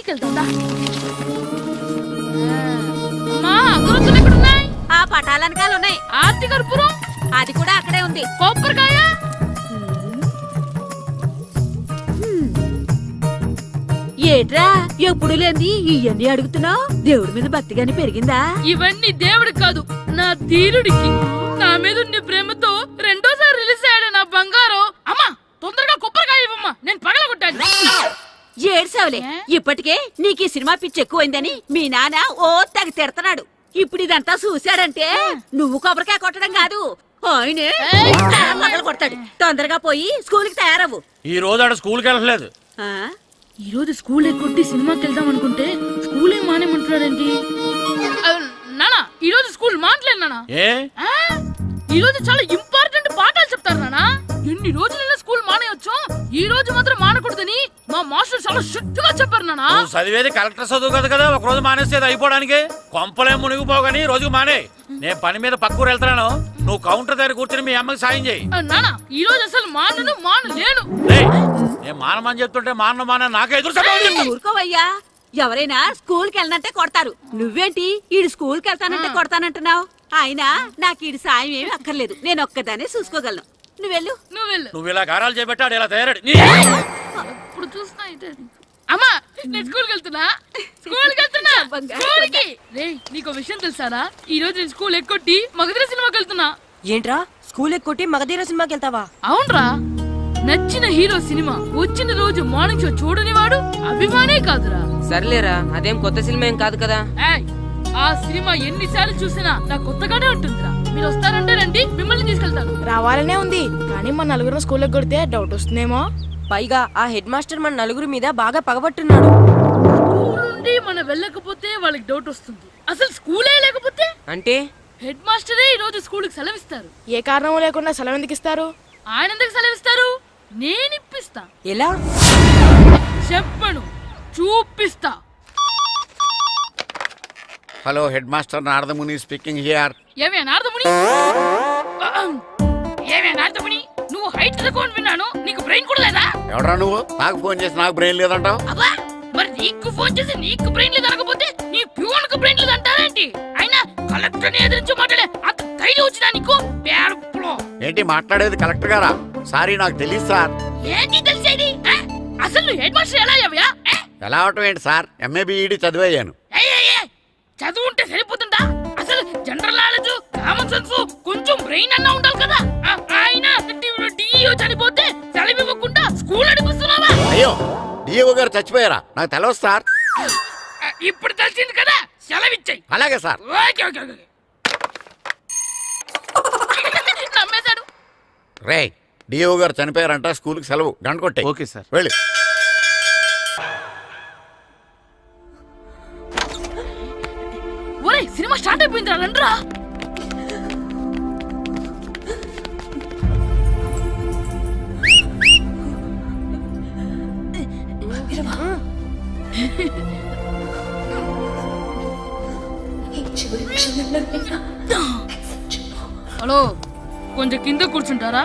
పైకి వెళ్తుందా? అమ్మా అగరొత్తులు ఎక్కడున్నాయి? ఆ పటాలనకాల ఉన్నాయి. ఆర్తి కర్పూరం అది కూడా అక్కడే ఉంది. కొబ్బరికాయ ఏట్రా ఎప్పుడు లేని ఇవన్నీ అడుగుతున్నావు? దేవుడి మీద భక్తిగాని పెరిగిందా? ఇవన్నీ దేవుడికి కాదు, నా ధీరుడికి. నా మీద ఉన్న ప్రేమతో రెండోసారి రిలీజ్ అయ్యాడు నా బంగారం. అమ్మా తొందరగా కొబ్బరికాయ ఇవ్వమ్మా, నేను పగలగొట్టాను. ఏడ్సావులే, ఇప్పటికే నీకు ఈ సినిమా పిచ్చి ఎక్కువైందని మీ నాన్న ఓ తెగ తిడతాడు. ఇప్పుడు ఇదంతా చూశాడంటే నువ్వు కొబ్బరికాయ కొట్టడం కాదు, ఆయనే పగల కొడతాడు. తొందరగా పోయి స్కూల్ కి తయారవ్వు. ఈ రోజు ఆడ స్కూల్కి వెళ్ళలేదు. ఈ రోజు స్కూల్ ఎక్కొట్టి సినిమాకి వెళ్దాం అనుకుంటే స్కూల్ ఏం మానేమంటున్నాడేంటి? నానా ఈ రోజు స్కూల్ మానట్లేదు నానా. ఏ ఈ రోజు చాలా ఇంపార్టెంట్ పాఠాలు చెప్తారు నానా. ఎన్ని రోజులైనా స్కూల్ మానేయొచ్చు, ఈ రోజు మాత్రం మానకూడదని మా మాస్టర్ చాలా స్ట్రిక్ట్ గా చెప్పారు నానా. నువ్వు చదివేది కలెక్టర్ చదువు కదా కదా, ఒక రోజు మానేసేది అయిపోవడానికి. కొంపలేం మునిగిపోగాని రోజు మానే. నేను పని మీద పక్కూరు వెళ్తున్నాను, నువ్వు కౌంటర్ దగ్గర కూర్చొని మీ అమ్మకి సాయం చేయి. నానా ఈ రోజు అసలు మానలేను. నేను మానమని చెప్తుంటే మాన నాకే ఎదురు. ఊరుకోవయ్యా, ఎవరైనా స్కూల్ కి వెళ్ళనంటే కొడతారు. నువ్వేంటి ఈడు స్కూల్ కి వెళ్తానంటే కొడతానంటున్నావు? అయినా నాకు ఈడు సాయం ఏమి అక్కర్లేదు, నేను ఒక్కదానే చూసుకోగలను. నువ్వెళ్ళు. నువ్వు ఇలా గారాలు చేపెట్టాడు ఇలా తయారాడు. ఇప్పుడు చూస్తున్నా అమ్మా, నేను స్కూల్కి వెళ్తున్నా. స్కూల్కి రే, నీకు విషయం తెలుసారా? ఈ రోజు నేను స్కూల్ ఎక్కొట్టి మగధీర సినిమాకి వెళ్తున్నా. ఏంట్రా స్కూల్ ఎక్కొట్టి మగధీర సినిమాకి వెళ్తావా? అవునరా, నచ్చిన హీరో సినిమా వచ్చిన రోజు మార్నింగ్ షో చూడని వాడు అభిమానే కాదురా. సర్లేరా, అదేం కొత్త సినిమా ఏం కాదు కదా. ఆ సినిమా ఎన్నిసార్లు చూసినా నాకు కొత్తగానే ఉంటుందిరా. మీరు వస్తారంటే రండి, మిమ్మల్ని తీసుకెళ్తాను. రావాలనే ఉంది, కానీ మన నలుగురు స్కూల్కి కొడితే డౌట్ వస్తుందేమో. పైగా ఆ హెడ్ మాస్టర్ మన నలుగురి మీద బాగా పగబట్టున్నాడు. స్కూల్ నుండి మనం వెళ్ళకపోతే వాళ్ళకి డౌట్ వస్తుంది. అసలు స్కూలే లేకపోతే అంటే హెడ్ మాస్టరే ఈ రోజు స్కూల్కి సెలవిస్తారు. ఏ కారణం లేకుండా సెలవు ఎందుకు ఇస్తారు? ఆయన ఎందుకు సెలవిస్తారు? నేను ఇప్పిస్తా. ఎలా చెప్పను, చూపిస్తా. Hello head master Naradamuni speaking here. ఏమే నారదముని, నువ్వు హైట్ తక్కువ విన్నాను, నీకు బ్రెయిన్ కూడా లేదా? ఎవడా నువ్వు? నాకు ఫోన్ చేసి నాకు బ్రెయిన్ లేదంటావు? అబ్బా, మరి నీకు ఫోన్ చేసి నీకు బ్రెయిన్ లేదు అనకపోతే నీ ప్యూన్ కు బ్రెయిన్ లేదు అంటారేంటి? అయినా కలెక్టర్ ని ఎదిరించి మాట్లాడే అంత ధైర్యం వచ్చినా నీకు? ఏంటి మాట్లాడేది కలెక్టర్ గారా? సారీ నాకు తెలియదు సార్. ఏంటి తెలిసేది? అసలు నువ్వు హెడ్ మాస్టర్ ఎలా అయ్యావా? ఎలా అవటం ఏంటి సార్, ఎంఏ బిఈడి చదివయ్యాను. చదువు ఉంటే సరిపోతుందా? అసలు జనరల్ నాలెడ్జ్, కామన్ సెన్స్, కొంచెం బ్రెయిన్ అన్నా ఉండాలి కదా. ఆయన డిఇఓ చనిపోతే సెలవివ్వకుండా స్కూల్ అడిపిస్తున్నావా? అయ్యో, డిఓ గారు చచ్చిపోయారా? నాకు తెలవదు సార్. ఇప్పుడు తెలిసింది కదా, సెలవిచ్చాయి. అలాగే సార్. నమ్మేశాడు. రే, డిఓ గారు చనిపోయారంట, స్కూల్కి సెలవు, గంట కొట్టే. Okay sir. వెళ్ళి. ఒరేయ్, సినిమా స్టార్ట్ అయిపోయిందిరా, రండ్రా. హలో, కొంచెం కింద కూర్చుంటారా?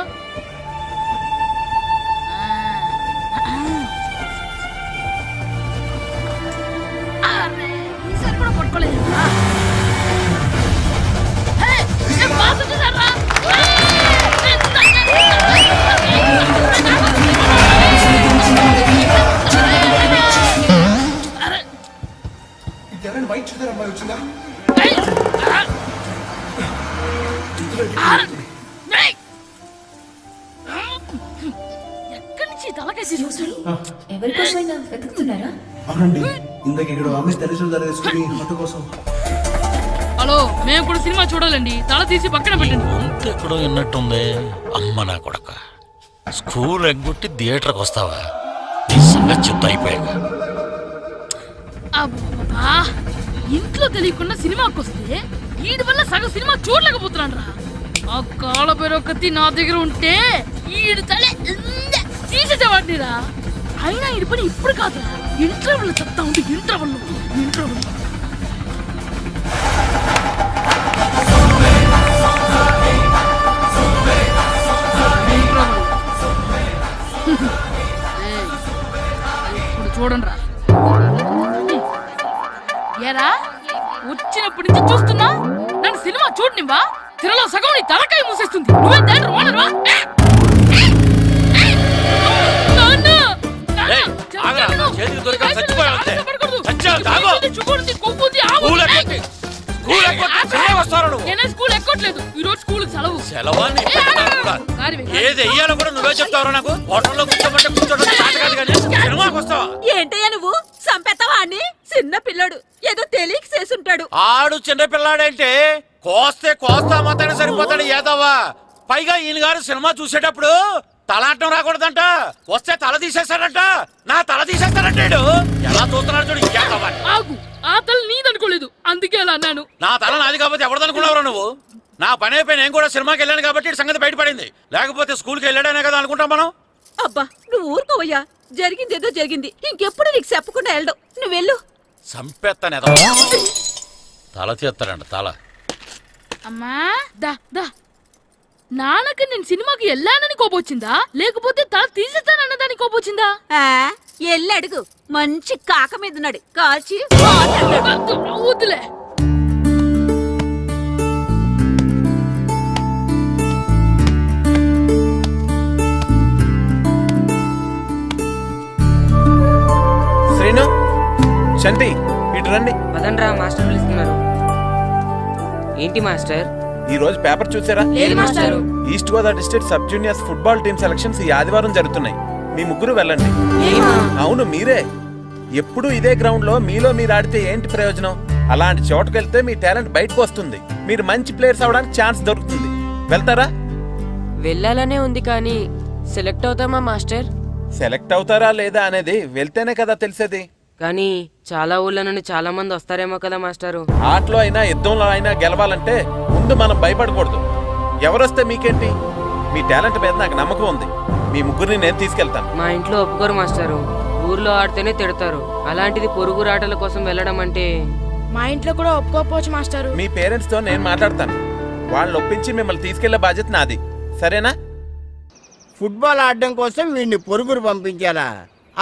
ఈసారి కూడా పట్టుకోలేదు. ఎక్కడి నుంచి తలకేసి ఎవరికోసమైనా వెతుకుతున్నారా? అవునండి, ఇందాక ఇక్కడ ఆమె తల్లిదండ్రులు తీసుకుని ఆటో కోసం. హలో, మేము కూడా సినిమా చూడాలండి, తల తీసి పక్కన పెట్టండి. ఎక్కడో విన్నట్టుంది. అమ్మ నా కొడక, స్కూల్ ఎగ్గొట్టి థియేటర్కి వస్తావా? నీ సంగతి చెప్తా అయిపోయాక. అబ్బా, ఇంట్లో తెలియకుండా సినిమాకి వస్తే వీడి వల్ల సగం సినిమా చూడలేకపోతున్నాను రా. ఆ కాళ్ళ పేరొకటి నా దగ్గర ఉంటే ఈడు తలే తీసేసేవాడిని రా. అయినా ఈడి పని ఇప్పుడు కాదురా, ఇంటర్వెల్ చెప్తా ఉంటే ఇంటర్వెల్ ఇప్పుడు చూడండి రా. ఏరా వచ్చినప్పటి నుంచి చూస్తున్నా నన్ను సినిమా చూడనివ్వా తిరలో సగం నీ తలకాయ మూసేస్తుంది నువ్వే తండ్రి ఓనరువా? నాన్న! నాన్న! ఏయ్, ఆగరా, చెప్తాను. చేతికి దొరికావు, చచ్చిపోయావు అంతే. ఆశపడకూడదు. చచ్చావు, తాగు. ఇది చుక్కడుంది, కొవ్వుంది, ఆవు స్కూల్ ఉంది. ఎక్కొద్ది. స్కూల్ ఎక్కొద్ది, సెలవు వస్తారా నువ్వు? నేనే స్కూల్ ఎక్కట్లేదు ఈ రోజు స్కూల్ సెలవు. సెలవా నీ ఏ, ఆగు, పెద్ద కూడా. ఆగు. కారు వేయి. ఏది వెయ్యాలో కూడా నువ్వే చెప్తావురా నాకు? హోటల్లో కూర్చోమంటే కూర్చోడం చేత కాదు కానీ సినిమాకి వస్తావా? ఏంటయ్యా నువ్వు సంపెత్తవా అని చిన్న పిల్లడు ఏదో తెలియక చేసుంటాడు. ఆడు చిన్న పిల్లాడంటే కోస్తే కోస్తా మాత్రమే సరిపోతాడు ఏదవ్వా. పైగా ఈయన గారు సినిమా చూసేటప్పుడు తలాటం రాకూడదంట, వస్తే తల తీసేస్తాడంట. నా తల తీసేస్తాడంటాడు. ఎలా చూస్తున్నాడు చూడు ఇంకేదవ్వా. ఆగు ఆ తల నీదనుకోలేదు అందుకే అలా అన్నాను. నా తల నాది కాబట్టి ఎవరిదనుకున్నావురా నువ్వు? నా పని అయిపోయి నేను కూడా సినిమాకి వెళ్ళాను కాబట్టి ఈ సంగతి బయటపడింది. లేకపోతే స్కూల్కి వెళ్ళాడనే కదా అనుకుంటాం మనం. అబ్బా నువ్వు ఊరుకోవయ్యా, జరిగిందేదో జరిగింది, ఇంకెప్పుడు నీకు చెప్పకుండా వెళ్ళడు. నువ్వు వెళ్ళు. సంపెత్తనే ఎదవ. తల తీస్తాడంట తల. అమ్మా దా దా నాన్నకి నేను సినిమాకి వెళ్ళానని కోపొచ్చిందా లేకపోతే తల తీసేస్తానన్నదాని కోపొచ్చిందా? ఆ, ఎల్లి అడుగు. మంచి కాక మీద ఉన్నాడు, కాల్చి వద్దులే. శ్రీను, శంటి, ఇటు రండి. పదండ్రా మాస్టర్ పిలుస్తున్నారు. ఏంటి మాస్టర్? ఈ రోజు పేపర్ చూసారా? లేదు మాస్టారు. East Godavari district sub juniors football team selections ఈ ఆదివారం జరుగుతున్నాయి. మీ ముగ్గురు వెళ్ళండి. అవును మీరే. ఎప్పుడు ఇదే గ్రౌండ్ లో మీలో మీరు ఆడితే ఏంటి ప్రయోజనం? అలాంటి చోటుకు వెళ్తే మీ టాలెంట్ బయటకు వస్తుంది. మీరు మంచి ప్లేయర్స్ అవడానికి ఛాన్స్ దొరుకుతుంది. వెళ్తారా? వెళ్ళాలనే ఉంది కానీ సెలెక్ట్ అవుతామా మాస్టర్? సెలెక్ట్ అవుతారా లేదా అనేది వెళ్తేనే కదా తెలిసేది. కానీ చాలా ఊళ్ళ నుండి చాలా మంది వస్తారేమో కదా మాస్టారు. ఆటలో అయినా యుద్ధంలో అయినా గెలవాలంటే ముందు మనం భయపడకూడదు. ఎవరొస్తే మీకేంటి? మీ టాలెంట్ మీద నాకు నమ్మకం ఉంది. మీ ముగ్గురిని నేను తీసుకెళ్తాను. మా ఇంట్లో ఒప్పుకోరు మాస్టారు. ఊర్లో ఆడితేనే తిడతారు. అలాంటిది పొరుగురు ఆటల కోసం వెళ్ళడం అంటే మా ఇంట్లో కూడా ఒప్పుకోకపోవచ్చు మాస్టారు. మీ పేరెంట్స్ తో నేను మాట్లాడతాను. వాళ్ళని ఒప్పించి మిమ్మల్ని తీసుకెళ్లే బాధ్యత నాది. సరేనా? ఫుట్బాల్ ఆడడం కోసం వీడిని పొరుగురు పంపించాలా?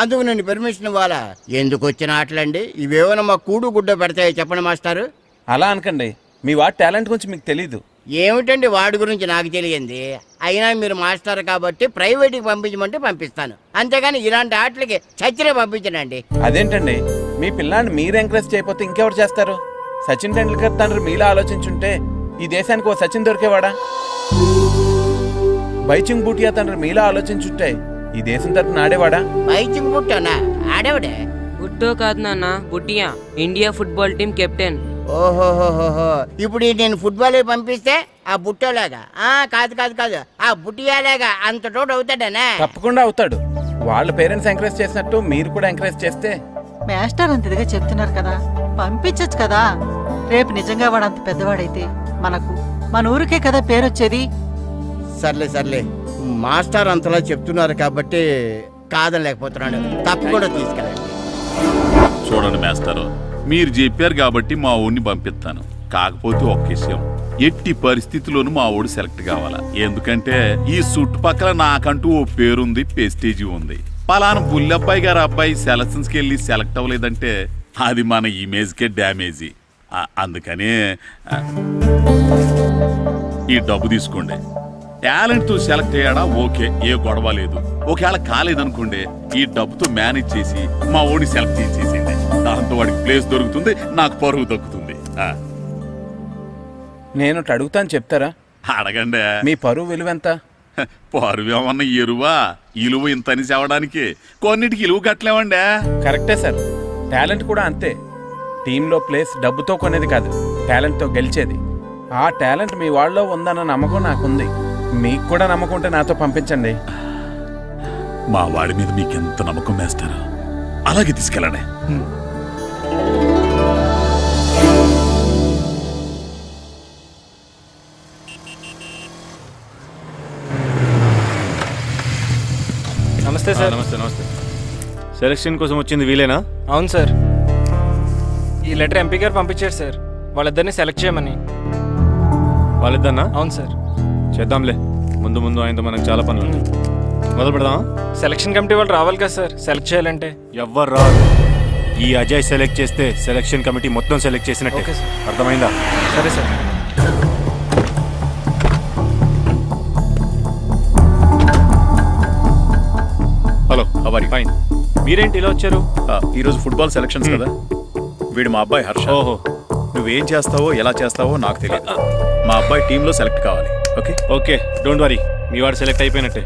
అందుకు నేను పర్మిషన్ ఇవ్వాలా? ఎందుకు వచ్చిన ఆటలండి ఇవేమైనా మా కూడు గుడ్డ పెడతాయో చెప్పండి మాస్టారు. అలా అనకండి. మీ వాడి టాలెంట్ గురించి మీకు తెలీదు. ఏమిటండి వాడి గురించి నాకు తెలియంది? అయినా మీరు మాస్టర్ కాబట్టి ప్రైవేట్కి పంపించమంటే పంపిస్తాను, అంతేగాని ఇలాంటి ఆటలకి చచ్చినే పంపించనండి. అదేంటండి, మీ పిల్లాన్ని మీరు ఎంకరేజ్ చేయకపోతే ఇంకెవరు చేస్తారు? సచిన్ టెండూల్కర్ తండ్రి మీలా ఆలోచించుంటే ఈ దేశానికి ఓ సచిన్ దొరికేవాడా? బైచింగ్ బూటియా తండ్రి మీలా ఆలోచించుంటే ఈ దేశం తరపున ఆడేవాడా? బైచింగ్ బుట్టనా? ఆడేవిడే. బుట్టో కాదు నాన్న, Bhutia, India football team captain. ఓహోహోహో, ఇప్పుడు నేను ఫుట్బాల్ పంపిస్తే ఆ బుట్టోలాగా కాదు కాదు కాదు ఆ బుట్టియాలాగా అంత తోడు అవుతాడనా? తప్పకుండా అవుతాడు. వాళ్ళ పేరెంట్స్ ఎంకరేజ్ చేసినట్టు మీరు కూడా ఎంకరేజ్ చేస్తే. మాస్టర్ అంత ఇదిగా చెప్తున్నారు కదా, పంపించచ్చు కదా. రేపు నిజంగా వాడు అంత పెద్దవాడైతే మన ఊరికే కదా పేరొచ్చేది. సర్లే సర్లే, మాస్టర్ అంతలా చెప్తున్నారు కాబట్టి కాదనలేకపోతున్నాడు. తప్పకుండా తీసుకెళ్ళండి. చూడండి మేస్తారు, మీరు చెప్పారు కాబట్టి మా ఊడిని పంపిస్తాను. కాకపోతే ఒక్క విషయం, ఎట్టి పరిస్థితిలోనూ మా ఊడు సెలెక్ట్ కావాలా. ఎందుకంటే ఈ చుట్టుపక్కల నాకంటూ ఓ పేరుంది, పెస్టేజీ ఉంది. పలానా బుల్లబ్బాయి గారు అబ్బాయి సెలక్షన్స్కి వెళ్ళి సెలెక్ట్ అవ్వలేదంటే అది మన ఇమేజ్కే డ్యామేజీ. అందుకనే ఈ డబ్బు తీసుకోండి. టాలెంట్తో సెలెక్ట్ అయ్యాడా ఓకే, ఏ గొడవ లేదు. ఒకవేళ కాలేదనుకోండి, ఈ డబ్బుతో మేనేజ్ చేసి మా ఓడిని సెలెక్ట్ చేసేసింది. దాంతో వాడికి ప్లేస్ దొరుకుతుంది, నాకు పరువు దక్కుతుంది. నేను అడుగుతాను, చెప్తారా? అడగండి. మీ పరువు విలువ ఎంత? పరువు ఏమన్నా ఎరువా? ఇలువ ఇంతని చెప్పడానికి కొన్నిటికి ఇలువ కట్టలేమండి. కరెక్టే సార్, టాలెంట్ కూడా అంతే. టీంలో ప్లేస్ డబ్బుతో కొనేది కాదు, టాలెంట్తో గెలిచేది. ఆ టాలెంట్ మీ వాళ్ళలో ఉందన్న నమ్మకం నాకుంది. మీకు కూడా నమ్మకం ఉంటే నాతో పంపించండి. మా వాడి మీద మీకెంత నమ్మకం వేస్తారో అలాగే తీసుకెళ్ళండి. నమస్తే సార్. నమస్తే నమస్తే. సెలక్షన్ కోసం వచ్చింది వీలేనా? అవును సార్. ఈ లెటర్ ఎంపీ గారు పంపించారు సార్, వాళ్ళిద్దరిని సెలెక్ట్ చేయమని. వాళ్ళిద్దరినా? అవును సార్. చేద్దాంలే, ముందు ముందు ఆయనతో మనకు చాలా పనులు ఉన్నాయి. మొదలు పెడదామా? సెలక్షన్ కమిటీ వాళ్ళు రావాలి కదా సార్ సెలెక్ట్ చేయాలంటే. ఎవ్వరు రారు. ఈ అజయ్ సెలెక్ట్ చేస్తే సెలక్షన్ కమిటీ మొత్తం సెలెక్ట్ చేసినట్టే. Okay sir. అర్థమైందా? సరే సార్. హలో అవరి ఫైన్. మీరేంటి ఇలా వచ్చారు? ఈరోజు ఫుట్బాల్ సెలక్షన్స్ కదా, వీడు మా అబ్బాయి హర్ష. ఓహో, నువ్వేం చేస్తావో ఎలా చేస్తావో నాకు తెలియదు. మా అబ్బాయి టీంలో సెలెక్ట్ కావాలి. Okay okay, don't worry. మీ వాడు సెలెక్ట్ అయిపోయినట్టే.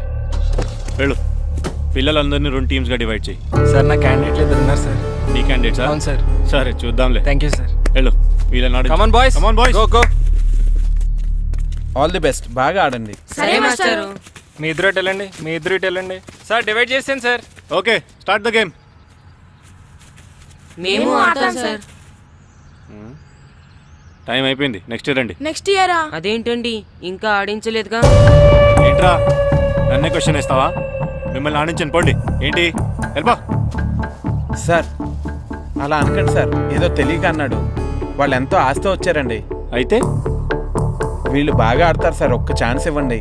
వెళ్ళు. పిల్లలందరినీ 2 టీమ్స్గా డివైడ్ చేయి. సార్ నా క్యాండిడేట్లు 2 ఉన్నారు సార్. నీ క్యాండిడేట్స్? అవును సార్. సరే చూద్దాంలే. Thank you sir. వెళ్ళు. వీళ్ళని కమాన్ boys, come on boys, go go. All the best, బాగా ఆడండి. సరే మాస్టారు. మీ ఇద్దరు ఇటు వెళ్ళండి, మీ ఇద్దరు ఇటు వెళ్ళండి. సార్ డివైడ్ చేసాను sir. Okay, start the game. మేము ఆడతాం సార్. టైం అయిపోయింది, నెక్స్ట్ రండి. నెక్స్ట్ ఇయరా? అదేంటండి ఇంకా ఆడించలేదుగా? ఏంట్రా నన్నే క్వశ్చన్ వేస్తావా? మిమ్మల్ని ఆడించండి, పోండి. ఏంటి వెళ్ళిపో. సార్ అలా అనకండి సార్, ఏదో తెలియక అన్నాడు. వాళ్ళు ఎంతో ఆస్తి వచ్చారండి. అయితే వీళ్ళు బాగా ఆడతారు సార్, ఒక్క ఛాన్స్ ఇవ్వండి.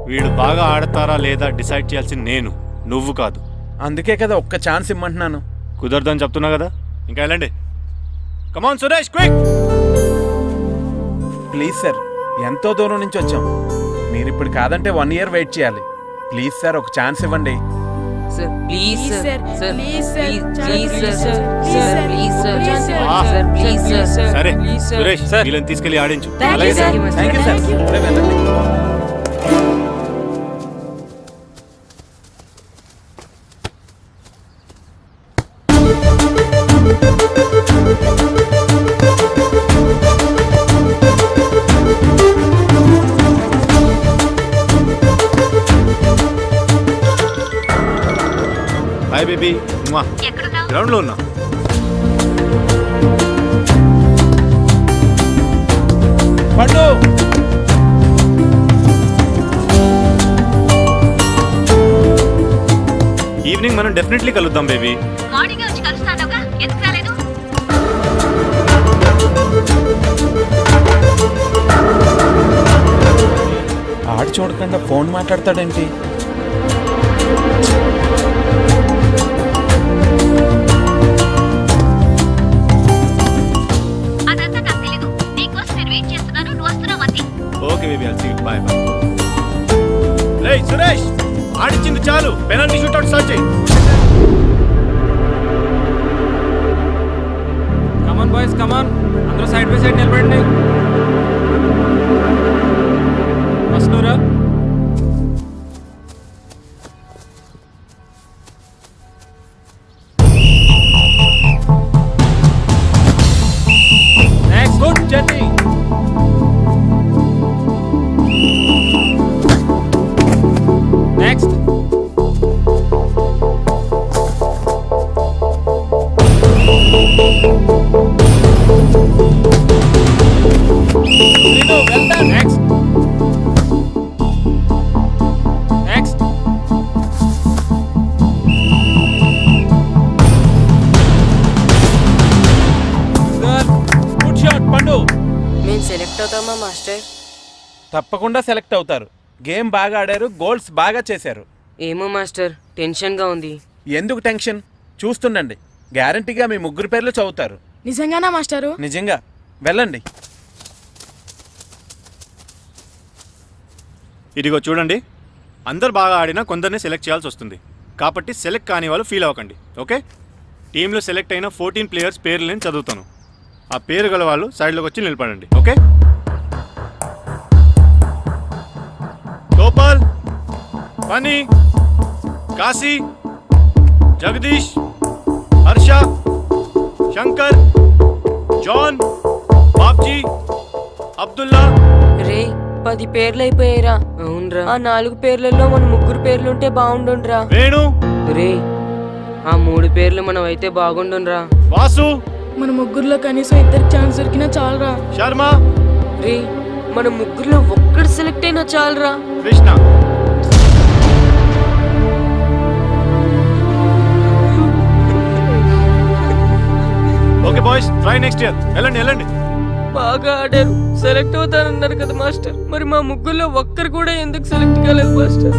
వీడు బాగా ఆడతారా లేదా డిసైడ్ చేయాల్సింది నేను, నువ్వు కాదు. అందుకే కదా ఒక్క ఛాన్స్ ఇమ్మంటున్నాను. కుదరదని చెప్తున్నా కదా, ఇంకా వెళ్ళండి. Come on Suresh, quick. Please sir, ఎంతో దూరం నుంచి వచ్చాం. మీరు ఇప్పుడు కాదంటే 1 year వెయిట్ చేయాలి. ప్లీజ్ సార్, ఒక ఛాన్స్ ఇవ్వండి. Sir please sir. Sir please sir. Please sir. Sir please sir. Please sir. Sir please sir. సరే సురేష్, వీళ్ళని తీసుకెళ్ళి ఆడించు. Thank you sir. Thank you sir. ఇప్పుడే వెళ్ళండి. Hi baby. గ్రౌండ్ లో ఉన్నా. పండు, ఈవినింగ్ మనం డెఫినెట్లీ కలుద్దాం బేబీ. మార్నింగ్ వచ్చి కలుస్తానుగా, ఎందుకు రాలేదు? ఆడి చూడకుండా ఫోన్ మాట్లాడతాడేంటి? అదంతా నాకు తెలీదు. నీకోసం నేను వెయిట్ చేస్తున్నాను, నువ్వు వస్తున్నావు అంతే. Okay baby, I'll see you. Bye bye. రేయ్ సురేష్, ఆడించింది చాలు, పెనాల్టీ షూట్అవుట్ స్టార్ట్ చేయి. Come on boys, come on. అందరూ సైడ్ బై సైడ్ నిలబడండి. వస్తున్నారా? Next, good journey. Next. Next. Next. Good shot Pandu. మేము సెలెక్ట్ అవుతామా మాస్టర్? తప్పకుండా సెలెక్ట్ అవుతారు. గేమ్ బాగా ఆడారు, గోల్స్ బాగా చేశారు. ఏమో మాస్టర్, టెన్షన్గా ఉంది. ఎందుకు టెన్షన్? చూస్తుండండి, గ్యారంటీగా మీ 3 పేర్లు చదువుతారు. నిజంగానా మాస్టారు? నిజంగా. వెళ్ళండి. ఇదిగో చూడండి, అందరు బాగా ఆడినా కొందరిని సెలెక్ట్ చేయాల్సి వస్తుంది. కాబట్టి సెలెక్ట్ కాని వాళ్ళు ఫీల్ అవ్వకండి, ఓకే? టీంలో సెలెక్ట్ అయిన 14 ప్లేయర్స్ పేర్లు నేను చదువుతాను. ఆ పేరు గల వాళ్ళు సైడ్లోకి వచ్చి నిలబడండి, ఓకే? గోపాల్, ఫనీ, కాశీ, జగదీష్, హర్ష, శంకర్, జాన్, బాబ్జీ, అబ్దుల్లా. రే 10 పేర్లు అయిపోయారా? అవునరా. ఆ 4 పేర్లలో మన 3 పేర్లుంటే బాగుండుండ్రా. వేణు. రే ఆ 3 పేర్లు మనం అయితే బాగుండుండ్రా. వాసు. మన 3లో కనీసం 2 ఛాన్స్ దొరికినా చాలరా. శర్మ. రే మన 3లో ఒక్కడు సెలెక్ట్ అయినా చాలరా. Krishna. Okay boys, try next year. వెళ్ళండి వెళ్ళండి. బాగా ఆడారు, సెలెక్ట్ అవుతారన్నారు కదా మాస్టర్. మరి మా 3లో ఒక్కరు కూడా ఎందుకు సెలెక్ట్ కాలేదు మాస్టర్?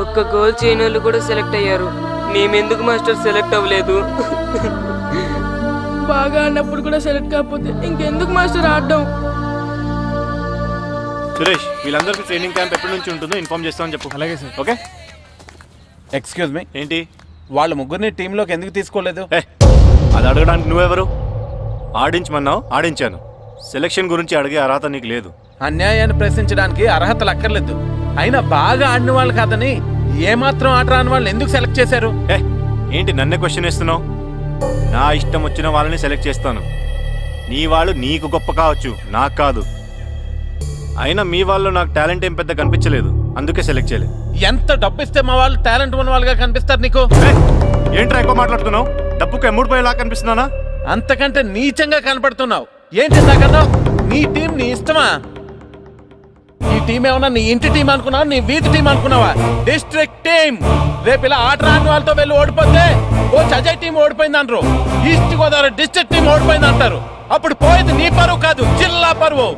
ఒక్క గోల్ చేయని వాళ్ళు కూడా సెలెక్ట్ అయ్యారు. మేమెందుకు మాస్టర్ సెలెక్ట్ అవ్వలేదు? బాగా ఆడినప్పుడు కూడా సెలెక్ట్ కాకపోతే ఇంకెందుకు మాస్టర్ ఆడడం? సురేష్, వీళ్ళందరికీ ట్రైనింగ్ క్యాంప్ ఎప్పటి నుంచి ఉంటుందో ఇన్ఫార్మ్ చేస్తామని చెప్పు. అలాగే సార్. ఓకే. ఎక్స్క్యూజ్ మీ, ఏంటి? వాళ్ళ ముగ్గురిని టీంలోకి ఎందుకు తీసుకోలేదు? అది అడగడానికి నువ్వెవరు? ఆడించమన్నావు, ఆడించాను. సెలక్షన్ గురించి అడిగే అర్హత నీకు లేదు. అన్యాయాన్ని ప్రశ్నించడానికి అర్హతలు అక్కర్లేదు. అయినా బాగా ఆడిన వాళ్ళు కాదని ఏమాత్రం ఆట రాని వాళ్ళని ఎందుకు సెలెక్ట్ చేశారు? ఏంటి నన్నే క్వశ్చన్ వేస్తున్నావు? నా ఇష్టం వచ్చిన వాళ్ళని సెలెక్ట్ చేస్తాను. నీ వాళ్ళు నీకు గొప్ప కావచ్చు, నాకు కాదు. అయినా మీ వాళ్ళు నాకు టాలెంట్ ఏం పెద్ద కనిపించలేదు, అందుకే సెలెక్ట్ చేయలేదు. ఎంత డబ్బు ఇస్తే మా వాళ్ళు టాలెంట్ ఉన్న వాళ్ళుగా కనిపిస్తారు నీకు? ఏంట్రా ఎక్కువ మాట్లాడుతున్నావు? డబ్బుకు ఎమ్ముడిపోయేలా కనిపిస్తున్నానా? అంతకంటే నీచంగా కనపడుతున్నావు. ఏంటి నాకన్నా నీ టీం నీ ఇష్టమా? ఈ టీం ఏమన్నా నీ ఇంటి టీం అనుకున్నావా, నీ వీధి టీం అనుకున్నావా? District team. రేపు ఇలా ఆట రాని వాళ్ళతో వెళ్ళి ఓడిపోతే కోచ్ అజయ్ టీం ఓడిపోయింది అంటారు, ఈస్ట్ గోదావరి డిస్ట్రిక్ట్ టీం ఓడిపోయింది అంటారు. అప్పుడు పోయేది నీ పరువు కాదు, జిల్లా పరువు.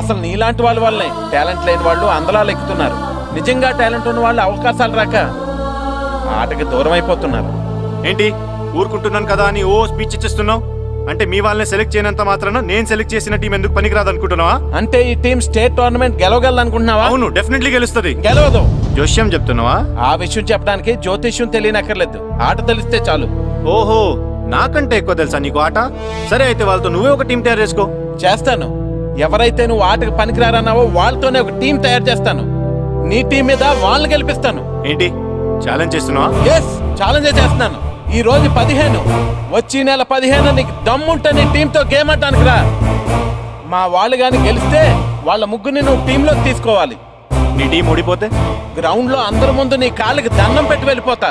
అసలు నీలాంటి వాళ్ళ వల్లే టాలెంట్ లేని వాళ్ళు అందలాలు ఎక్కుతున్నారు. నిజంగా టాలెంట్ ఉన్న వాళ్ళు అవకాశాలు రాక ఆటకి దూరం అయిపోతున్నారు. ఏంటి ఊరుకుంటున్నాను కదా అని ఓ స్పీచ్ ఇచ్చేస్తున్నావు? అంటే మీ వాళ్ళని సెలెక్ట్ చేయనంత మాత్రాన నేను సెలెక్ట్ చేసిన టీం ఎందుకు పనికిరాదు అనుకుంటున్నావా? అంటే ఈ టీం స్టేట్ టోర్నమెంట్ గెలవగలదు అనుకుంటున్నావా? అవును, డెఫినెట్లీ గెలుస్తుంది. గెలవదు. జోష్యం చెప్తున్నావా? ఆ విషయం చెప్పడానికి జ్యోతిష్యం తెలియనక్కర్లేదు, ఆట తెలిస్తే చాలు. ఓహో, నాకంటే ఎక్కువ తెలుసా నీకు ఆట? సరే అయితే వాళ్ళతో నువ్వే ఒక టీం తయారు చేసుకో. చేస్తాను. ఎవరైతే నువ్వు ఆటకు పనికిరారన్నావో వాళ్ళతోనే ఒక టీం తయారు చేస్తాను. నీ టీం మీద వాళ్ళని గెలిపిస్తాను. ఏంటి ఛాలెంజ్ చేస్తున్నావా? ఎస్, ఛాలెంజ్ చేస్తున్నాను. ఈ రోజు 15, వచ్చే నెల 15 నీకు దమ్ముంటే నీ టీంతో గేమ్ ఆడటానికి రా. మా వాళ్ళు గాని గెలిస్తే వాళ్ళ ముగ్గురిని నువ్వు టీంలోకి తీసుకోవాలి. నీ టీం ఓడిపోతే గ్రౌండ్ లో అందరి ముందు నీ కాళ్ళకి దండం పెట్టి వెళ్ళిపోతా.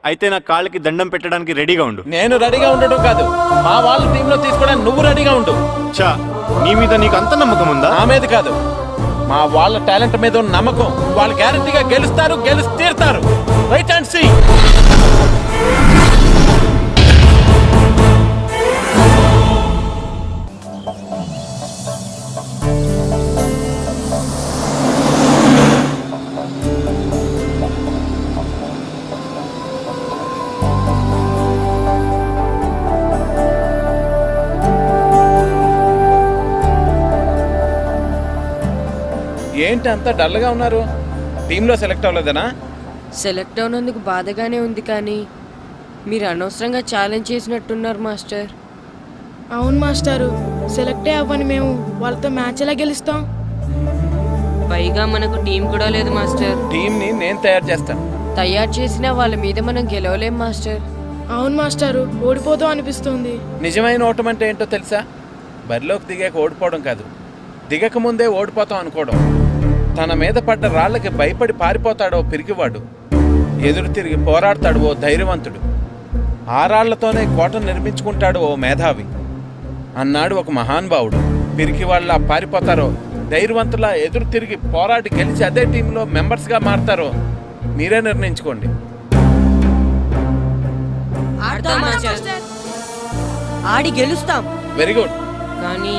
అయితే నా కాళ్ళకి దండం పెట్టడానికి రెడీగా ఉండు. నేను రెడీగా ఉండడం కాదు, మా వాళ్ళ టీంలో తీసుకోవడానికి నువ్వు రెడీగా ఉండు. చా, నీ మీద నీకు అంత నమ్మకం ఉందా? నా మీద కాదు, మా వాళ్ళ టాలెంట్ మీద ఉన్న నమ్మకం. వాళ్ళు గ్యారంటీగా గెలుస్తారు, గెలిచి తీరుతారు. Right and see. ఏంటి అంత డల్గా ఉన్నారు? టీంలో సెలెక్ట్ అవ్వలేదనా? సెలెక్ట్ అవునందుకు బాధగానే ఉంది, కానీ మీరు అనవసరంగా ఛాలెంజ్ చేసినట్టున్నారు మాస్టర్. అవును మాస్టారు, సెలెక్టే అవ్వని మేము వాళ్ళతో మ్యాచ్ ఎలా గెలుస్తాం? పైగా మనకు టీం కూడా లేదు మాస్టర్. టీంని నేను తయారు చేస్తాను. తయారు చేసిన వాళ్ళ మీద మనం గెలవలేం మాస్టర్. అవును మాస్టారు, ఓడిపోతాం అనిపిస్తుంది. నిజమైన ఓటం అంటే ఏంటో తెలుసా? బరిలోకి దిగాక ఓడిపోవడం కాదు, దిగక ముందే ఓడిపోతాం అనుకోవడం. తన మీద పడ్డ రాళ్లకి భయపడి పారిపోతాడో పిరికివాడు, ఎదురు తిరిగి పోరాడతాడు ఓ ధైర్యవంతుడు. ఆ రాళ్లతోనే కోటను నిర్మించుకుంటాడు ఓ మేధావి అన్నాడు ఒక మహానుభావుడు. పిరికి వాళ్ళ పారిపోతారో ధైర్యవంతులా ఎదురు తిరిగి పోరాడి గెలిచి అదే టీంలో మెంబర్స్గా మారతారో మీరే నిర్ణయించుకోండి. ఆడి గెలుస్తాం. Very good. కానీ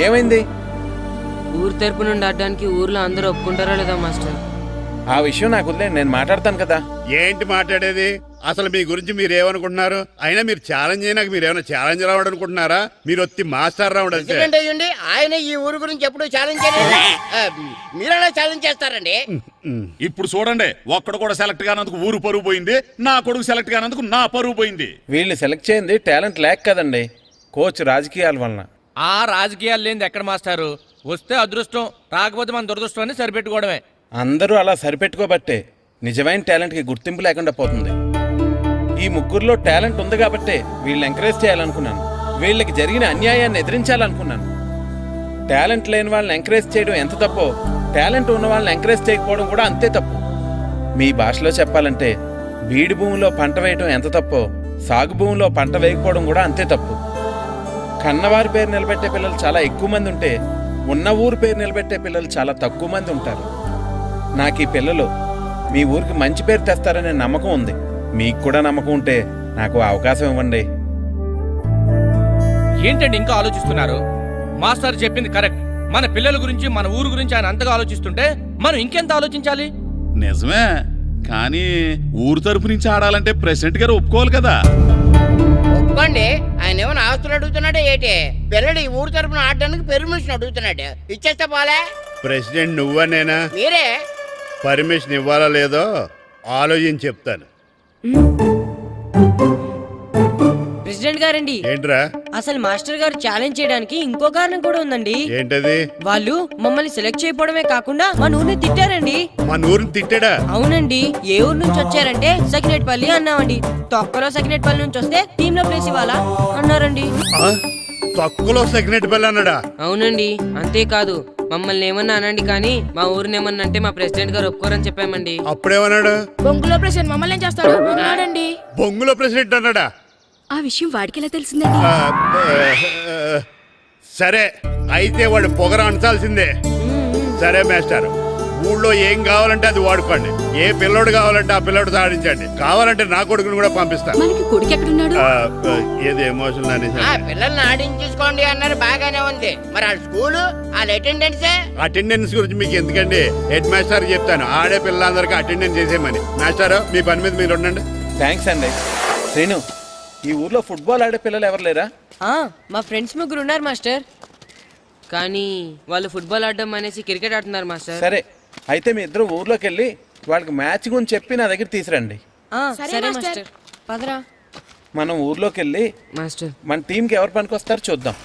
ఏమైంది? ఊరు తరపు నుండి ఆడడానికి ఊర్లో అందరూ ఒప్పుకుంటారా లేదా మాస్టర్? ఆ విషయం నాకు వదిలేండి, నేను మాట్లాడతాను కదా. ఏంటి మాట్లాడేది? అసలు మీ గురించి మీరు ఏమనుకుంటున్నారు? అయినా మీరు ఛాలెంజ్ అయినాక మీరు ఏమైనా ఛాలెంజ్ రావడం అనుకుంటున్నారా? మీరు వచ్చి మాస్టర్ రావడం అంతే. ఆయన ఈ ఊరు గురించి ఎప్పుడు ఛాలెంజ్ చేయలేదు. మీరెలా ఛాలెంజ్ చేస్తారండి? ఇప్పుడు చూడండి, ఒక్కడు కూడా సెలెక్ట్ కానందుకు ఊరు పరువు పోయింది, నా కొడుకు సెలెక్ట్ కానందుకు నా పరువు పోయింది. వీళ్ళని సెలెక్ట్ చేయింది టాలెంట్ లేక కదండి, కోచ్ రాజకీయాల వలన. ఆ రాజకీయాలు లేనిది ఎక్కడ మాస్టారు? వస్తే అదృష్టం, రాకపోతే మన దురదృష్టం అని సరిపెట్టుకోవడమే. అందరూ అలా సరిపెట్టుకోబట్టే నిజమైన టాలెంట్కి గుర్తింపు లేకుండా పోతుంది. ఈ ముగ్గురులో టాలెంట్ ఉంది కాబట్టే వీళ్ళని ఎంకరేజ్ చేయాలనుకున్నాను, వీళ్ళకి జరిగిన అన్యాయాన్ని ఎదిరించాలనుకున్నాను. టాలెంట్ లేని వాళ్ళని ఎంకరేజ్ చేయడం ఎంత తప్పో, టాలెంట్ ఉన్న వాళ్ళని ఎంకరేజ్ చేయకపోవడం కూడా అంతే తప్పు. మీ భాషలో చెప్పాలంటే బీడు భూమిలో పంట వేయడం ఎంత తప్పో, సాగు భూమిలో పంట వేయకపోవడం కూడా అంతే తప్పు. కన్నవారి పేరు నిలబెట్టే పిల్లలు చాలా ఎక్కువ మంది ఉంటే, ఉన్న ఊరు పేరు నిలబెట్టే పిల్లలు చాలా తక్కువ మంది ఉంటారు. నాకు ఈ పిల్లలు మీ ఊరికి మంచి పేరు తెస్తారనే నమ్మకం ఉంది. మీకు కూడా నమ్మకం ఉంటే నాకు అవకాశం ఇవ్వండి. ఏంటండి ఇంకా ఆలోచిస్తున్నారు? మాస్టర్ చెప్పింది కరెక్ట్. మన పిల్లల గురించి, మన ఊరు గురించి ఆయన అంతగా ఆలోచిస్తుంటే మనం ఇంకెంత ఆలోచించాలి? నిజమే, కానీ ఊరు తరపు నుంచి ఆడాలంటే ప్రెసిడెంట్ గారు ఒప్పుకోవాలి కదా. ఒప్పుకోండి. ఆయన ఏమైనా ఆస్తులు అడుగుతున్నాడే ఏంటి? పిల్లడు ఈ ఊరు తరపున ఆడడానికి పెర్మిషన్ అడుగుతున్నాడు. ఇచ్చేస్తే పోలే. ప్రెసిడెంట్ నువ్వా నేనా? మీరే. పర్మిషన్ ఇవ్వాలా లేదో ఆలోచించి చెప్తాను. ప్రెసిడెంట్ గారండి, ఏంట్రా? అసలు మాస్టర్ గారు ఛాలెంజ్ చేయడానికి ఇంకో కారణం కూడా ఉందండి. ఏంటది? వాళ్ళు మమ్మల్ని సెలెక్ట్ చేయకపోవడమే కాకుండా మన ఊరిని తిట్టారండి. మన ఊరిని తిట్టాడా? అవునండి. ఏ ఊరు నుంచి వచ్చారంటే సకినేట్పల్లి అన్నామండి. తొక్కలో సకినేట్పల్లి నుంచి వస్తే టీమ్ లో ప్లేస్ ఇవ్వాలా అన్నారండి. తక్కువలో సెకండ్ బెల్ అన్నాడా? అవునండి. అంతేకాదు మమ్మల్ని ఏమన్నా అనండి కానీ మా ఊరిని ఏమన్నా అంటే మా ప్రెసిడెంట్ గారు ఒప్పుకోరని చెప్పామండి. అప్పుడేమన్నాడు? బొంగులో ప్రెసిడెంట్ మమ్మల్ని ఏం చేస్తాడు అన్నాడండి. బొంగులో ప్రెసిడెంట్ అన్నాడా? ఆ విషయం వాడికి ఎలా తెలిసిందండి? సరే అయితే వాడు పొగర అంచాల్సిందే. సరే మాస్టర్, ఊళ్ళో ఏం కావాలంటే అది వాడుకోండి. ఏ పిల్లోడు కావాలంటే ఆ పిల్లోడు సాధించండి. కావాలంటే నా కొడుకుని కూడా పంపిస్తాను. మనకి కొడుకు ఎక్కడున్నాడు? ఏది ఎమోషన్ పిల్లల్ని ఆడించేసుకోండి అన్నారు, బాగానే ఉంది. మరి వాళ్ళ స్కూలు వాళ్ళ అటెండెన్స్ గురించి మీకు ఎందుకండి? హెడ్ మాస్టర్ చెప్తాను, ఆడే పిల్లలందరికీ అటెండెన్స్ చేసేయమని. మాస్టర్ మీ పని మీద మీరు ఉండండి. థ్యాంక్స్ అండి. శ్రీను, ఈ ఊర్లో ఫుట్బాల్ ఆడే పిల్లలు ఎవరు లేరా? మా ఫ్రెండ్స్ ముగ్గురు ఉన్నారు మాస్టర్, కానీ వాళ్ళు ఫుట్బాల్ ఆడడం అనేసి క్రికెట్ ఆడుతున్నారు మాస్టర్. సరే అయితే మీ ఇద్దరు ఊర్లోకి వెళ్ళి వాళ్ళకి మ్యాచ్ గురించి చెప్పి నా దగ్గర తీసురండి. సరే మాస్టర్. పదరా. మనం ఊర్లోకి వెళ్ళి మాస్టర్ మన టీంకి ఎవరు పనికొస్తారో చూద్దాం.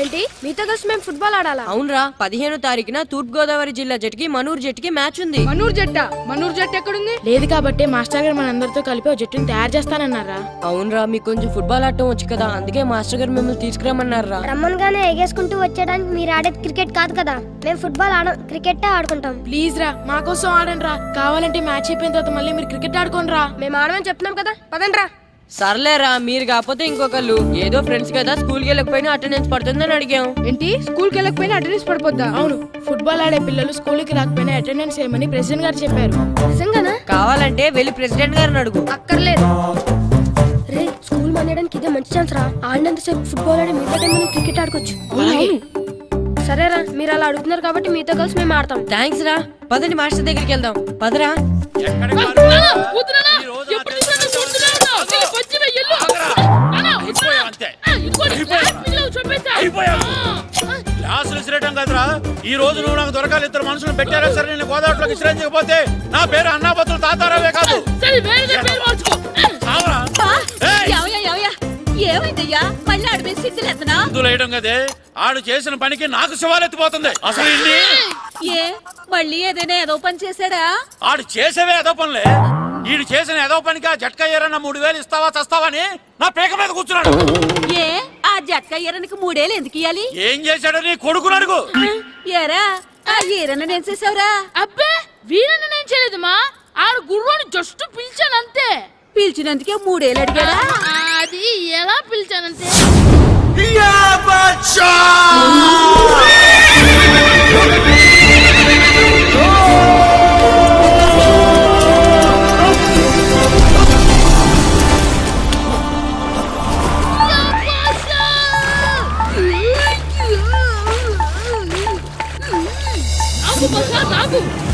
ఏంటి మీతో కలిసి మేము ఫుట్బాల్ ఆడాలా? అవునరా, 15వ తారీఖున తూర్పు గోదావరి జిల్లా జట్టుకి మనూరు జట్టుకి మ్యాచ్ ఉంది. మనూరు జట్టు ఎక్కడుంది? లేదు కాబట్టి మాస్టర్ గారు మనందరితో కలిపి ఓ జట్టుని తయారు చేస్తానన్నారా? అవునరా, మీకు కొంచెం ఫుట్బాల్ ఆడటం వచ్చు కదా, అందుకే మాస్టర్ గారు మిమ్మల్ని తీసుకురమ్మన్నారా. రమ్మన్గానే ఎగేసుకుంటూ వచ్చేయడానికి మీరు ఆడేది క్రికెట్ కాదు కదా. మేము ఫుట్బాల్ ఆడం, క్రికెట్ ఆడుకుంటాం. ప్లీజ్ రా, మా కోసం ఆడండి రా. కావాలంటే మ్యాచ్ అయిపోయిన తర్వాత మళ్ళీ మీరు క్రికెట్ ఆడుకోండి రా. మేము ఆడమని చెప్తున్నాం కదా, పదండి రా. సర్లేరా, మీరు కాకపోతే ఇంకొకళ్ళు. ఏదో ఫ్రెండ్స్ కదా, స్కూల్కి వెళ్ళకపోయినా అటెండెన్స్ పడుతుందని అడిగాం. ఏంటి స్కూల్కి వెళ్ళకపోయినా అటెండెన్స్ పడిపోద్దా? అవును, ఫుట్బాల్ ఆడే పిల్లలు స్కూల్కి రాకపోయినా అటెండెన్స్ చేయమని ప్రెసిడెంట్ గారు చెప్పారు. నిజంగానా? కావాలంటే వెళ్ళి ప్రెసిడెంట్ గారిని అడుగు. అక్కర్లేదు రే, స్కూల్ మానేయడానికి ఇదే మంచి ఛాన్స్ రా. ఆడినంతసేపు ఫుట్బాల్ ఆడి మిగతా టైం మనం క్రికెట్ ఆడుకోవచ్చు. సరేరా, మీరు అలా అడుగుతున్నారు కాబట్టి మీతో కలిసి మేము ఆడతాం. థ్యాంక్స్ రా. పదండి మాస్టర్ దగ్గరికి వెళ్దాం. పదరా. క్లాసులు విసిరేయటం కదరా. ఈ రోజు నువ్వు నాకు దొరకాలి. ఇద్దరు మనుషులు పెట్టారా సరే, నేను గోదావరిలోకి విసిరించకపోతే నా పేరు అన్నాపత్రులు తాతారావే కాదు. ఏమైందయ్యా? మళ్ళీ ఆడిపోయి సిద్ధులేతనా? వేయడం కదే, ఆడు చేసిన పనికి నాకు శివాలెత్తిపోతుంది. అసలు ఏ మళ్ళీ ఏదైనా ఏదో పని చేశాడా? ఆడు చేసేవే ఏదో పనులే. ఈడు చేసిన ఏదో పనికి ఆ జట్కా ఏరన్న 3000 ఇస్తావా చస్తావని నా పేక మీద కూర్చున్నాడు. ఏ ఆ జట్కా ఈరనికి 3 ఏళ్ళు ఎందుకు ఇయ్యాలి? ఏం చేశాడో నీ కొడుకుని అడుగు. ఏరా ఆ ఈరన్న నేను చేసావురా? అబ్బే, వీరన్న నేను చేయలేదమ్మా. ఆడు గుర్రాన్ని జస్ట్ పిలిచానంతే. పిలిచినందుకే 3 ఏళ్ళు అడిగాడా? అది ఎలా పిలిచానంతే.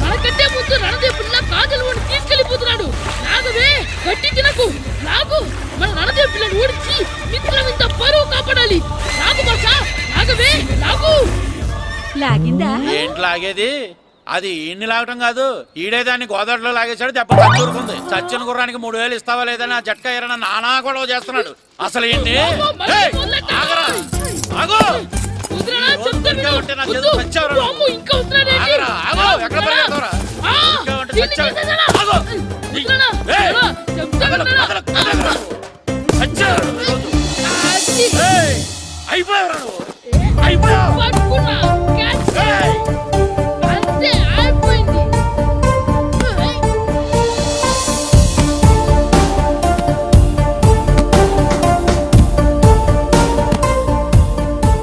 మనకంటే ముందు రణదేవుడిలా కాజల్ వాడిని తీసుకెళ్లిపోతున్నాడు. నాగవే, గట్టి తినకు. నాగు, మన రణదేవు పిల్లని ఓడించి మిత్రం ఇంత పరువు కాపాడాలి. నాగు బాసా, నాగవే, నాగు. లాగిందా? ఏంటి లాగేది? అది ఈయన్ని లాగటం కాదు, ఈడే దాన్ని గోదావరిలో లాగేశాడు. దెబ్బ చచ్చూరుకుంది. చచ్చిన గుర్రానికి 3000 ఇస్తావా లేదని ఆ జట్కా ఏరన్నా నానా గొడవ చేస్తున్నాడు. అసలు ఏంటి?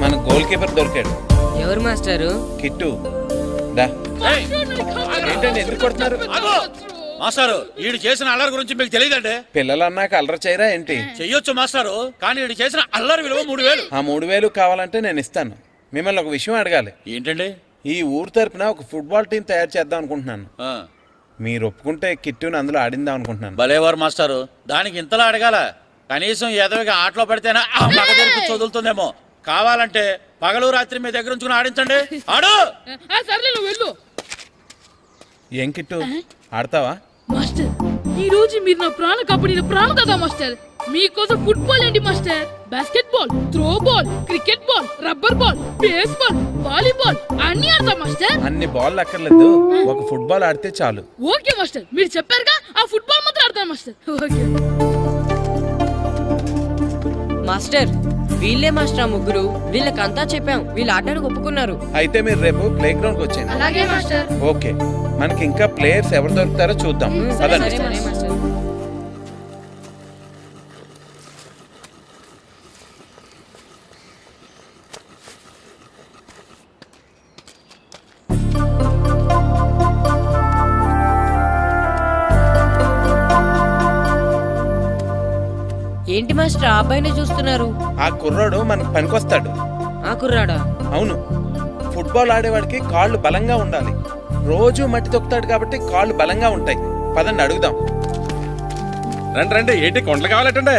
మన గోల్ కీపర్ దొరికాడు. ఎవరు మాస్టారు? కిట్టు. ఏంటండి ఎందుకు కొడుతున్నారు? మాస్టారు, ఈడు చేసిన అల్లరి గురించి మీకు తెలియదండి. పిల్లలు అన్నాక అల్లరి చేయరా ఏంటి? చెయ్యొచ్చు మాస్టారు, కానీ ఈడు చేసిన అల్లరి విలువ 3000. ఆ 3000 కావాలంటే నేను ఇస్తాను. మిమ్మల్ని ఒక విషయం అడగాలి. ఏంటండి? ఈ ఊరు తరపున ఒక ఫుట్బాల్ టీం తయారు చేద్దాం అనుకుంటున్నాను. మీరు ఒప్పుకుంటే కిట్టుని అందులో ఆడిందాం అనుకుంటున్నాను. భలేవారు మాస్టారు, దానికి ఇంతలా అడగాల? కనీసం ఎదవిగా ఆటలో పడితేనే ఆ మగ తెరిపి చదువుతుందేమో. కావాలంటే పగలు రాత్రి మీ దగ్గర ఉంచుకుని ఆడించండి. ఆడు. సర్లే నువ్వు వెళ్ళు. ఏం కిట్టు ఆడతావా? మాస్టర్ ఈ రోజు మీరు నా ప్రాణ కాపాడిన ప్రాణం కదా మాస్టర్. మీకోసం ఫుట్బాల్ ఏంటి master, basket ball, throw ball, cricket ball, rubber ball, base ball, volleyball అన్ని ఆడతా మాస్టర్. అన్ని బాల్ అక్కర్లేదు, ఒక ఫుట్బాల్ ఆడితే చాలు. ఓకే మాస్టర్, మీరు చెప్పారుగా ఆ ఫుట్బాల్ మాత్రం ఆడతాను మాస్టర్. ఓకే మాస్టర్ వీళ్ళే మాస్టర్, ముగ్గురు వీళ్ళకంతా చెప్పాం, వీళ్ళు ఆడడానికి ఒప్పుకున్నారు. అయితే మీరు రేపు ప్లే గ్రౌండ్ కి వచ్చేయండి. అలాగే మాస్టర్. ఓకే, మనకి ఇంకా ప్లేయర్స్ ఎవరు దొరుకుతారో చూద్దాం. పదండి. సరే మాస్టర్. ఏంటి మాస్టర్ ఆ అబ్బాయినే చూస్తున్నారు? ఆ కుర్రాడు మనకు పనికొస్తాడు. ఆ కుర్రాడా? అవును, ఫుట్బాల్ ఆడేవాడికి కాళ్ళు బలంగా ఉండాలి. రోజు మట్టి తొక్కుతాడు కాబట్టి కాళ్ళు బలంగా ఉంటాయి. పదండి అడుగుదాం. రండి రండి, ఏంటి కొండలు కావాలటండి?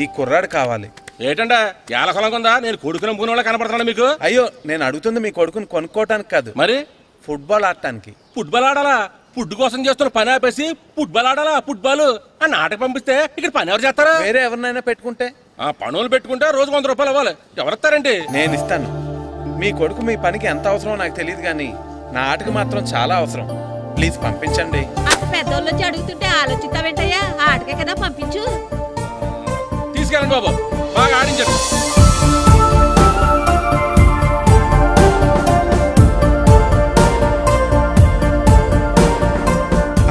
ఈ కుర్రాడు కావాలి. ఏటండి ఏలకొలం కొందా? నేను కొడుకుని అమ్ముకునే వాళ్ళ కనపడుతున్నా మీకు? అయ్యో, నేను అడుగుతుంది మీ కొడుకుని కొనుక్కోవటానికి కాదు, మరి ఫుట్బాల్ ఆడటానికి. ఫుట్బాల్ ఆడాలా? ఫుడ్ కోసం చేస్తున్న పని ఆపేసి ఫుట్బాల్ ఆడాలా? ఫుట్బాల్ ఆ నాటకు పంపిస్తే ఇక్కడ పని ఎవరు చేస్తారా? వేరే ఎవరినైనా పెట్టుకుంటే? ఆ పనులు పెట్టుకుంటే రోజు 100 రూపాయలు ఇవ్వాలి. ఎవరిస్తారండి? నేను ఇస్తాను. మీ కొడుకు మీ పనికి ఎంత అవసరమో నాకు తెలియదు, కానీ నా ఆటకు మాత్రం చాలా అవసరం. ప్లీజ్ పంపించండి. అంత పెద్దోళ్ళు వచ్చి అడుగుతుంటే ఆలోచిస్తావేంటయ్యా? ఆటకే కదా పంపించు. తీసుకెళ్ళండి బాబు, బాగా ఆడించండి.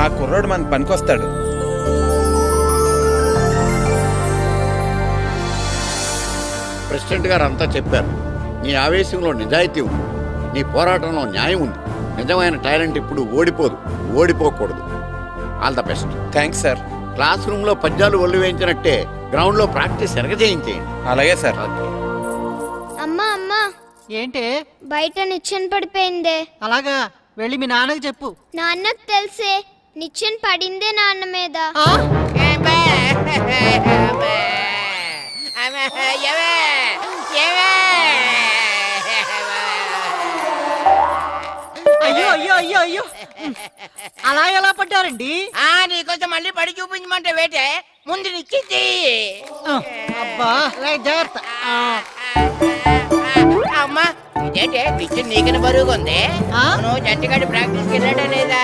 ఆ కుర్రాడు మనకు పనికొస్తాడు. ప్రెసిడెంట్ గారు అంతా చెప్పారు. నీ ఆవేశంలో నిజాయితీ ఉంది, నీ పోరాటంలో న్యాయం ఉంది. నిజమైన టాలెంట్ ఇప్పుడు ఓడిపోదు, ఓడిపోకూడదు. All the best. Thanks sir. Classroom లో పద్యాలు ఒళ్ళు వేయించినట్టే గ్రౌండ్ లో ప్రాక్టీస్ ఎరగజేయించేయండి. అలాగే సార్. అమ్మా అమ్మా, ఏంటే బయట నిచ్చెన పడిపోయిందే. అలాగా, వెళ్ళి మీ నాన్నకి చెప్పు. నాన్నకు తెలిసే, నిచ్చెన పడిందే నాన్న మీద. అయ్యో అయ్యో అయ్యో అయ్యో, అలా ఎలా పడ్డారండి? నీకోసం మళ్ళీ పడి చూపించమంటే వేటే, ముందు నిచ్చింది. అబ్బా, జాగ్రత్త. అమ్మా, ఇదేంటే నిచ్చెన నీకని బరువుగా ఉంది. నువ్వు జంటగాడి ప్రాక్టీస్కి వెళ్ళాడా లేదా?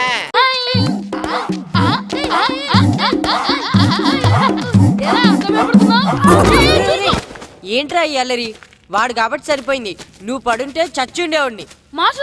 ఏంట్రా ఈ అల్లరి? వాడు కాబట్టి సరిపోయింది, నువ్వు పడుంటే చచ్చుండేవాడిని. మాస్టర్